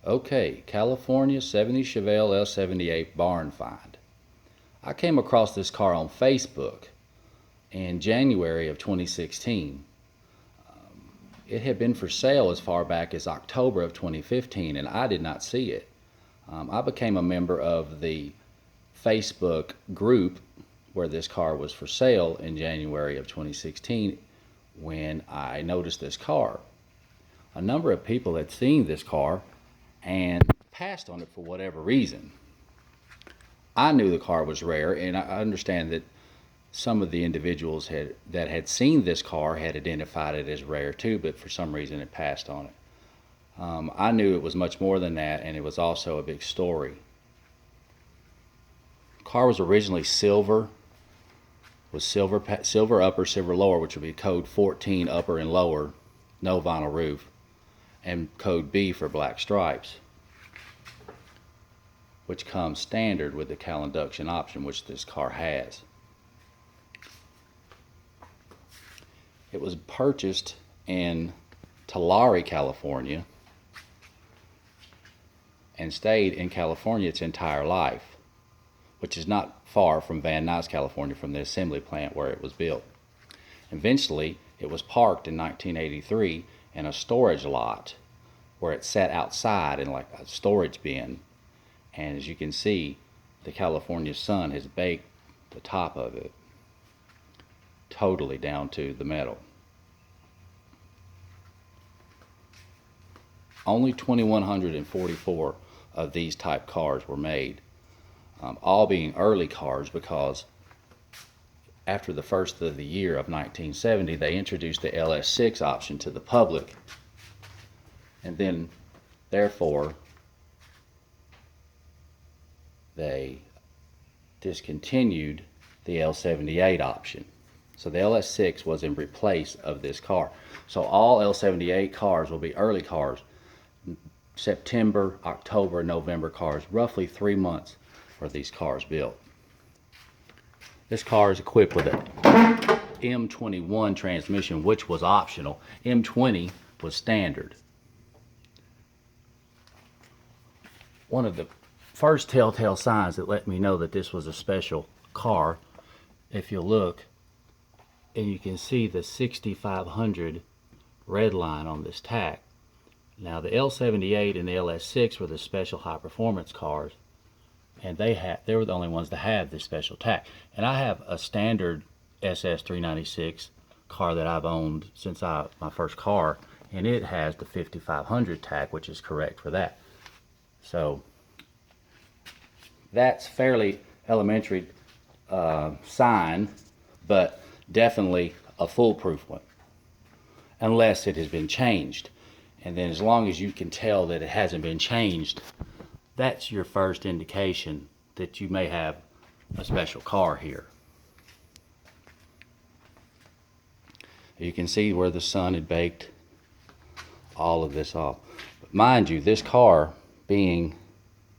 Okay, California 70 Chevelle S78 barn find. I came across this car on Facebook in January of 2016. It had been for sale as far back as October of 2015, and I did not see it. I became a member of the Facebook group where this car was for sale in January of 2016 when I noticed this car. A number of people had seen this car and passed on it for whatever reason. I knew the car was rare, and I understand that some of the individuals that had seen this car had identified it as rare too, but for some reason it passed on it. I knew it was much more than that, and it was also a big story. The car was originally silver, with silver upper, silver lower, which would be code 14 upper and lower, no vinyl roof, and code B for black stripes, which comes standard with the cal induction option, which this car has. It was purchased in Tulare, California, and stayed in California its entire life, which is not far from Van Nuys, California, from the assembly plant where it was built. Eventually, it was parked in 1983 in a storage lot where it sat outside in like a storage bin, and as you can see, the California sun has baked the top of it totally down to the metal. Only 2,144 of these type cars were made, all being early cars, because after the first of the year of 1970 they introduced the LS6 option to the public, and then therefore they discontinued the L78 option. So the LS6 was in replace of this car. So all L78 cars will be early cars, September, October, November cars, roughly 3 months for these cars built. This car is equipped with a M21 transmission, which was optional. M20 was standard. One of the first telltale signs that let me know that this was a special car, if you look, and you can see the 6500 red line on this tach. Now the L78 and the LS6 were the special high performance cars, and they were the only ones to have this special tach. And I have a standard SS396 car that I've owned since my first car, and it has the 5500 tach, which is correct for that. So that's fairly elementary sign, but definitely a foolproof one, unless it has been changed. And then as long as you can tell that it hasn't been changed, that's your first indication that you may have a special car here. You can see where the sun had baked all of this off. But mind you, this car being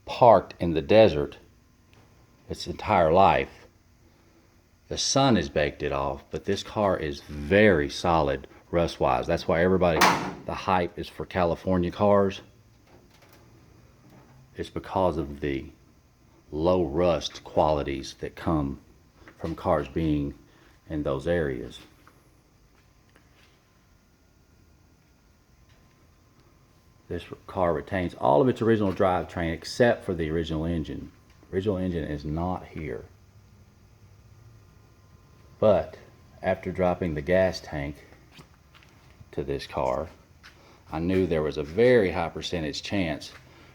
parked in the desert its entire life, the sun has baked it off, but this car is very solid rust wise. That's why the hype is for California cars. It's because of the low rust qualities that come from cars being in those areas. This car retains all of its original drivetrain except for the original engine. The original engine is not here. But after dropping the gas tank to this car, I knew there was a very high percentage chance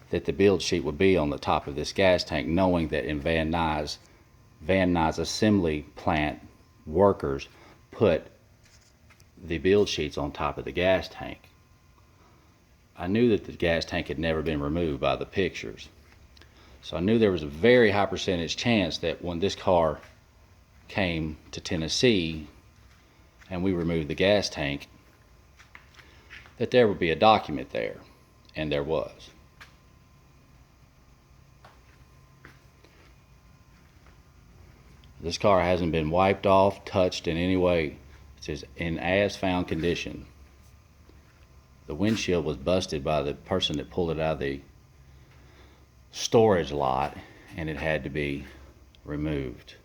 that the build sheet would be on the top of this gas tank, knowing that in Van Nuys assembly plant workers put the build sheets on top of the gas tank. I knew that the gas tank had never been removed by the pictures. So I knew there was a very high percentage chance that when this car came to Tennessee and we removed the gas tank, that there would be a document there, and there was. This car hasn't been wiped off, touched in any way. It's in as found condition. The windshield was busted by the person that pulled it out of the storage lot, and it had to be removed.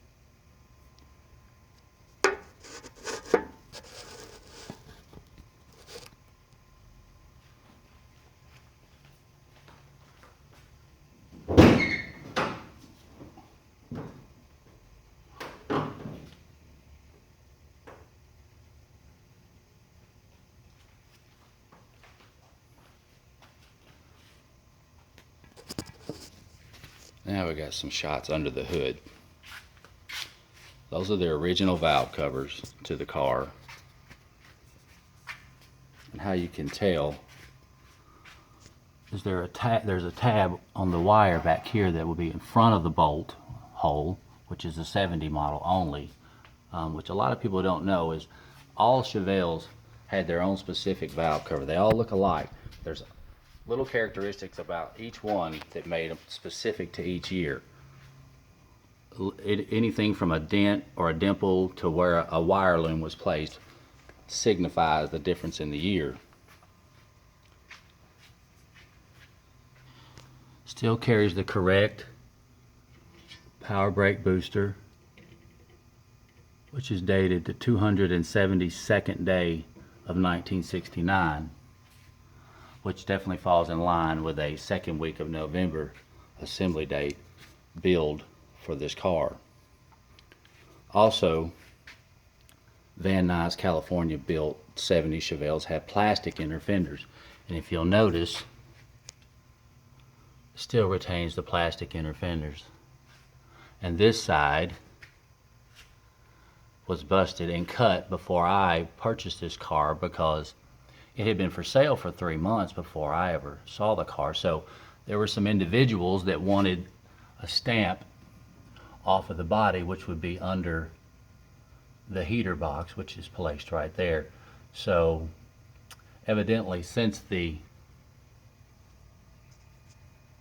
Now we got some shots under the hood. Those are the original valve covers to the car. And how you can tell is there's a tab on the wire back here that will be in front of the bolt hole, which is a 70 model only, which a lot of people don't know is all Chevelles had their own specific valve cover. They all look alike. There's little characteristics about each one that made them specific to each year. Anything from a dent or a dimple to where a wire loom was placed signifies the difference in the year. Still carries the correct power brake booster, which is dated the 272nd day of 1969, which definitely falls in line with a second week of November assembly date build for this car. Also, Van Nuys California built 70 Chevelles had plastic inner fenders, and if you'll notice, it still retains the plastic inner fenders. And this side was busted and cut before I purchased this car because it had been for sale for 3 months before I ever saw the car. So there were some individuals that wanted a stamp off of the body, which would be under the heater box, which is placed right there. So evidently, since the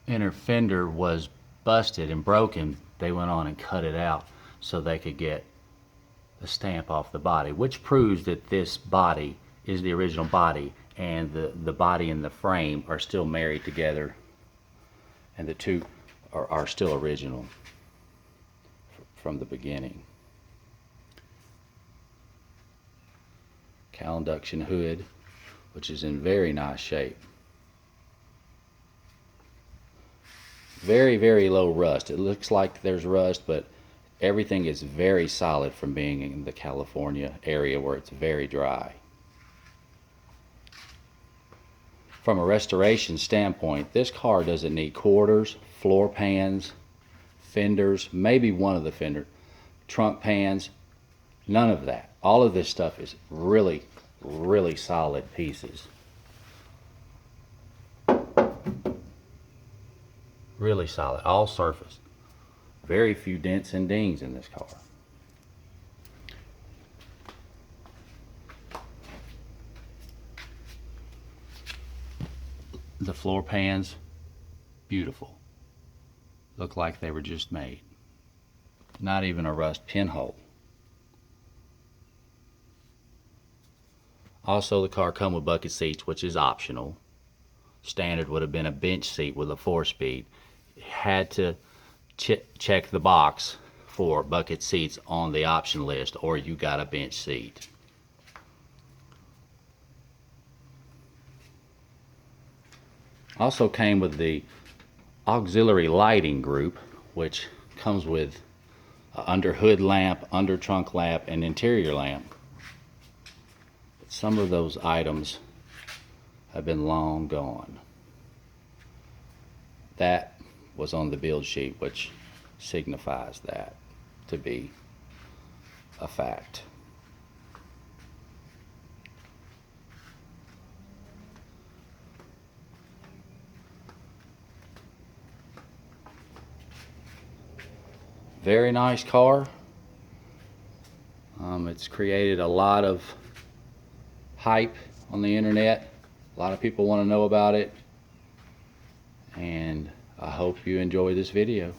inner fender was busted and broken, they went on and cut it out so they could get the stamp off the body, which proves that this body is the original body, and the body and the frame are still married together, and the two are still original from the beginning. Cowl induction hood, which is in very nice shape. Very, very low rust. It looks like there's rust, but everything is very solid from being in the California area where it's very dry. From a restoration standpoint, this car doesn't need quarters, floor pans, fenders, maybe one of the fender, trunk pans, none of that. All of this stuff is really, really solid pieces. Really solid, all surfaced. Very few dents and dings in this car. The floor pans, beautiful. Look like they were just made. Not even a rust pinhole. Also, the car comes with bucket seats, which is optional. Standard would have been a bench seat with a 4-speed. Had to check the box for bucket seats on the option list, or you got a bench seat. Also came with the auxiliary lighting group, which comes with an under hood lamp, under trunk lamp, and interior lamp. But some of those items have been long gone. That was on the build sheet, which signifies that to be a fact. Very nice car. It's created a lot of hype on the internet. A lot of people want to know about it, and I hope you enjoy this video.